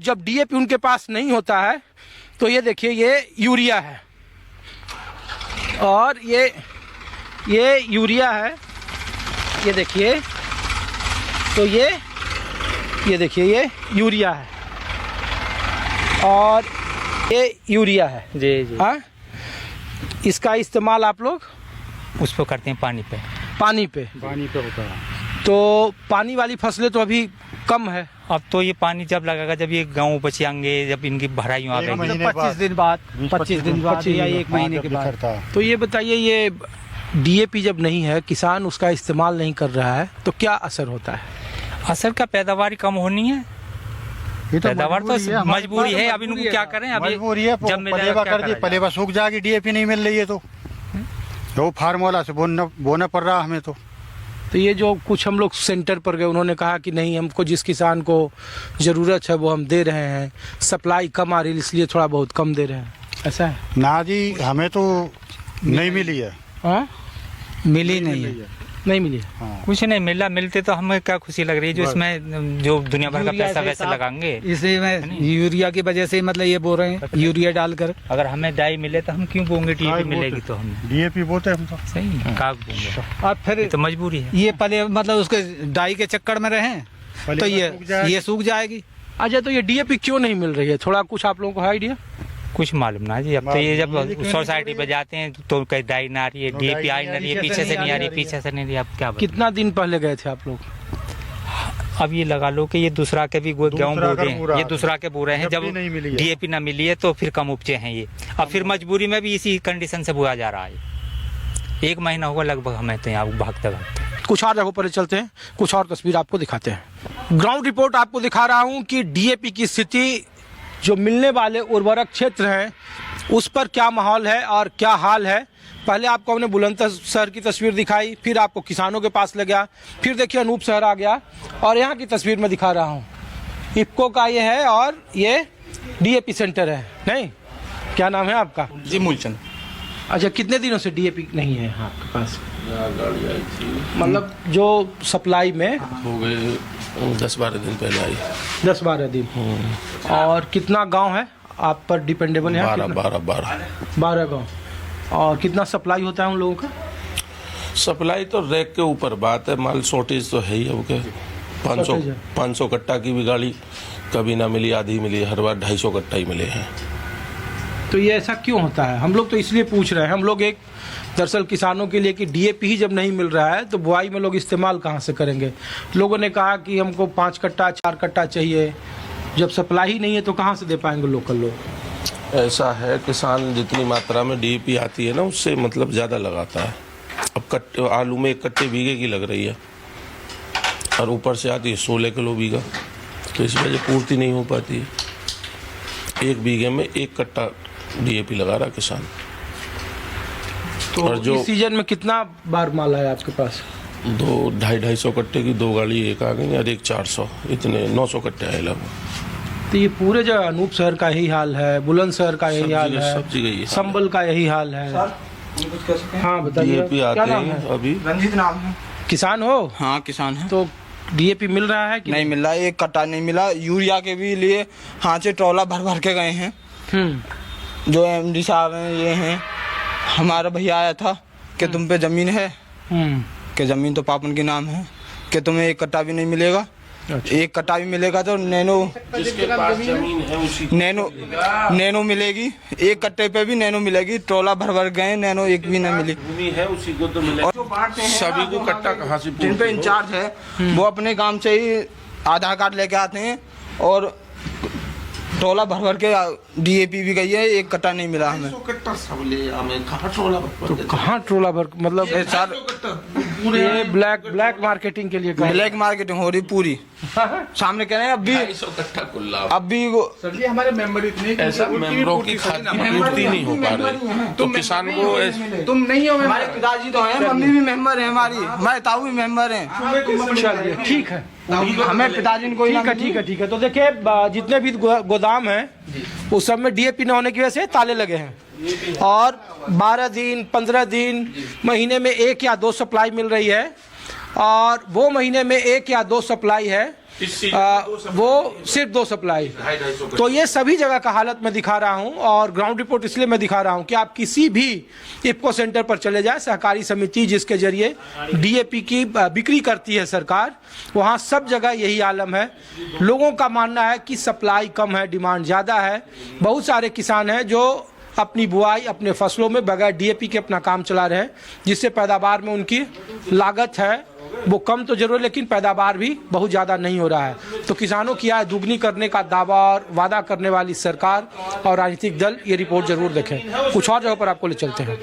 जब डीएपी उनके पास नहीं होता है तो ये देखिए ये यूरिया है, और ये यूरिया है, ये देखिए। तो ये देखिए ये यूरिया है और ये यूरिया है। जी जी। हाँ, इसका इस्तेमाल आप लोग उस पर करते हैं पानी पे होता है। तो पानी वाली फसलें तो अभी कम है। अब तो ये पानी जब लगेगा जब ये गाँव बचेंगे, जब इनकी भराई आ गई 25 दिन बाद या 1 महीने के बाद। तो ये बताइए, ये डीएपी जब नहीं है, किसान उसका इस्तेमाल नहीं कर रहा है, तो क्या असर होता है? असर का पैदावार कम होनी है। पैदावार तो मजबूरी है, अब इनको क्या करें, अभी जब मिलेगा पलेवा सूख जाएगी, डीएपी नहीं मिल रही है तो फार्मूला से बोना पड़ रहा हमें। तो ये जो कुछ हम लोग सेंटर पर गए, उन्होंने कहा कि नहीं, हमको जिस किसान को ज़रूरत है वो हम दे रहे हैं, सप्लाई कम आ रही है इसलिए थोड़ा बहुत कम दे रहे हैं, ऐसा है ना जी? हमें तो नहीं मिली है। हाँ, मिली नहीं है, नहीं मिली है। हाँ। कुछ नहीं मिला। मिलते तो हमें क्या खुशी लग रही है, जो इसमें जो दुनिया भर का पैसा वैसे लगाएंगे, इसे में यूरिया की वजह से मतलब ये बोल रहे हैं यूरिया डालकर। अगर हमें डाई मिले तो हम क्यों बोंगे, डीएपी मिलेगी तो हम डीएपी बोलते हैं हम तो। सही काग बोंगे, और फिर तो मजबूरी है। ये पहले मतलब उसके डाई के चक्कर में रहे तो ये सूख जाएगी। अच्छा, तो ये डीएपी क्यों नहीं मिल रही है, थोड़ा कुछ आप लोगों को आइडिया? कुछ मालूम ना जी। अब तो ये जब सोसाइटी पे जाते हैं तो कहीं डाई ना आ रही है, डीएपी आई ना रही है, पीछे से नहीं आ रही, पीछे से नहीं रही। अब क्या कितना दिन पहले गए थे आप लोग? अब ये लगा लो कि ये दूसरा के भी गेहूँ बो रहे हैं, ये दूसरा के बो रहे हैं। जब डीएपी ना मिली है तो फिर कम उपजे हैं ये। अब फिर मजबूरी में भी इसी कंडीशन से बोया जा रहा है। 1 महीना होगा लगभग हमें तो यहाँ भागते भागते। कुछ और जगहों पर चलते हैं, कुछ और तस्वीर आपको दिखाते हैं। ग्राउंड रिपोर्ट आपको दिखा रहा हूँ कि डीएपी की स्थिति, जो मिलने वाले उर्वरक क्षेत्र हैं उस पर क्या माहौल है और क्या हाल है। पहले आपको हमने बुलंदशहर की तस्वीर दिखाई, फिर आपको किसानों के पास ले गया, फिर देखिए अनूपशहर आ गया, और यहाँ की तस्वीर मैं दिखा रहा हूँ। इफ्को का ये है और ये डीएपी सेंटर है। नहीं, क्या नाम है आपका? जी, मूलचंद। अच्छा, कितने दिनों से डीएपी नहीं है आपके पास? गाड़ी आई थी, मतलब जो सप्लाई में हो गए 10-12 दिन पहले आई। 10-12 दिन। और कितना गांव है आप पर डिपेंडेबल है? 12 गांव। और कितना सप्लाई होता है उन लोगों का? सप्लाई तो रैक के ऊपर बात है, माल शॉर्टेज तो है ही। अब के 500 कट्टा की भी गाड़ी कभी ना मिली, आधी मिली, हर बार 250 कट्टा ही मिले हैं। तो ये ऐसा क्यों होता है? हम लोग तो इसलिए पूछ रहे हैं, हम लोग एक दरअसल किसानों के लिए कि डीएपी ही जब नहीं मिल रहा है तो बुआई में लोग इस्तेमाल कहाँ से करेंगे। लोगों ने कहा कि हमको 5 कट्टा 4 कट्टा चाहिए, जब सप्लाई ही नहीं है तो कहाँ से दे पाएंगे लोकल लोग? ऐसा है, किसान जितनी मात्रा में डीएपी आती है ना उससे मतलब ज़्यादा लगाता है। अब आलू में 1 कट्टे बीघे की लग रही है और ऊपर से आती है 16 किलो बीघा, तो इस वजह पूर्ति नहीं हो पाती है। 1 बीघे में 1 कट्टा डीएपी लगा रहा किसान। तो और जो इस सीजन में कितना बार माल है आपके पास? 200-250 कट्टे की 2 गाड़ी एक आ गई और एक 400, इतने 900 कट्टे आए लगभग। तो ये पूरे जगह अनूपशहर का यही हाल है, बुलंदशहर का यही हाल है, सब जगह ही संबल का यही हाल है। हाँ बताइए, क्या नाम है? अभी रंजीत नाम है। किसान हो? हाँ किसान है। तो डीएपी मिल रहा है कि नहीं मिल रहा है, 1 कट्टा नहीं मिला। यूरिया के भी लिए हाथ से ट्रॉला भर भर के गए हैं। जो एमडी साहब हैं ये हैं, हमारा भैया आया था कि तुम पे जमीन है, कि जमीन तो पापन के नाम है, कि तुम्हें 1 कट्टा भी नहीं मिलेगा। अच्छा। 1 कट्टा भी मिलेगा तो नैनो, जिसके पास जमीन है उसी नैनो मिलेगी। 1 कट्टे पे भी नैनो मिलेगी। ट्रोला भर भर गए, नैनो एक भी नहीं मिली। भूमि है उसी को तो मिलेगा। सभी को कट्टा कहाँ से? जिन पे इंचार्ज है वो अपने काम से ही आधार कार्ड लेके आते हैं और ट्रोला भर भर के डीएपी भी गई है, 1 कट्टा नहीं मिला हमें। तो कहाँ ट्रोला भर, मतलब ये ब्लैक मार्केटिंग के लिए? ब्लैक मार्केटिंग हो रही पूरी। सामने कह रहे हैं अभी सर जी हमारे मेंबर इतने ऐसा मेंबरों की पूर्ति नहीं हो पा रही, तो किसान को तुम नहीं हो। हमारे पिताजी तो हैं, मम्मी भी मेंबर है, हमारे ताऊ भी मेंबर हैं। चलिए ठीक है, हमें पिताजी को ठीक है। तो देखिए जितने भी गोदाम हैं उस सब में डीएपी न होने की वजह से ताले लगे हैं और 12 दिन 15 दिन महीने में 1 या 2 सप्लाई मिल रही है, और वो महीने में 1 या 2 सप्लाई है वो सिर्फ 2 सप्लाई। तो ये सभी जगह का हालत मैं दिखा रहा हूँ, और ग्राउंड रिपोर्ट इसलिए मैं दिखा रहा हूँ कि आप किसी भी इफ्को सेंटर पर चले जाए, सहकारी समिति जिसके जरिए डीएपी की बिक्री करती है सरकार, वहाँ सब जगह यही आलम है। लोगों का मानना है कि सप्लाई कम है, डिमांड ज़्यादा है। बहुत सारे किसान हैं जो अपनी बुआई अपने फसलों में बगैर डीएपी के अपना काम चला रहे हैं, जिससे पैदावार में उनकी लागत है वो कम तो जरूर, लेकिन पैदावार भी बहुत ज़्यादा नहीं हो रहा है। तो किसानों की आय दुगनी करने का दावा और वादा करने वाली सरकार और राजनीतिक दल ये रिपोर्ट जरूर देखें। कुछ और जगह पर आपको ले चलते हैं।